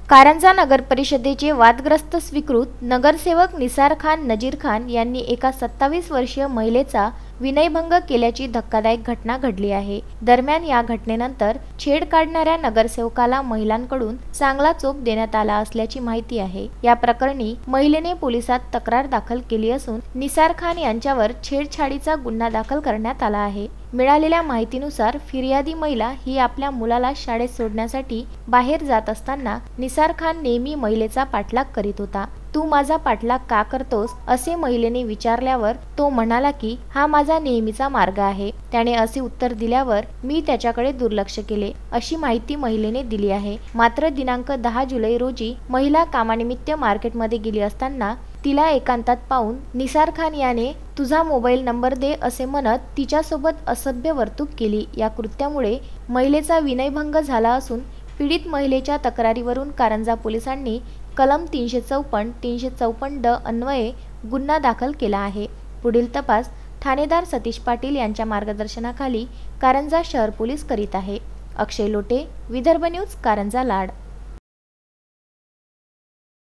कारंजा नगर परिषदेचे वादग्रस्त स्वीकृत नगरसेवक निसार खान नजीर खान यांनी एका 27 वर्षीय महिलेचा विनयभंग केल्याची धक्कादायक घटना घडली आहे। दरम्यान या घटनेनंतर छेड काढणाऱ्या नगरसेवकाला महिलांकडून चांगला चोप देण्यात आला असल्याची माहिती आहे। या प्रकरणी महिलेने पोलिसात तक्रार दाखल केली असून निसार खान यांच्यावर छेडछाडीचा गुन्हा दाखल करण्यात आला आहे। मिळालेल्या माहितीनुसार फिर्यादी महिला ही आपल्या मुलाला शाळेत सोडण्यासाठी बाहेर जात असताना निसार खान नेहमी महिलेचा पाठलाग करीत होता। तू माझा पाठलाग का करतोस असे महिलेने विचारल्यावर तो म्हणाला की हा माझा नेहमीचा मार्ग आहे। त्याने असे उत्तर दिल्यावर मी त्याच्याकडे दुर्लक्ष केले अशी माहिती महिलेने दिली आहे। मात्र दिनांक 10 जुलै रोजी महिला कामानिमित्त मार्केटमध्ये गेली असताना तिला एकांतात पाहून निसार खान याने तुझा मोबाईल नंबर दे असे म्हणत तिच्यासोबत असभ्य वर्तणूक केली। या कृत्यामुळे महिलेचा विनयभंग झाला असून पीडित महिलेच्या तक्रारीवरून कारंजा पोलिसांनी कलम 354, 354 अन्वये गुन्हा दाखल केला आहे। पुढील तपास ठाणेदार सतीश पाटील यांच्या मार्गदर्शनाखाली कारंजा शहर पोलीस करीत आहे। अक्षय लोटे, विदर्भ न्यूज, कारंजा लाड।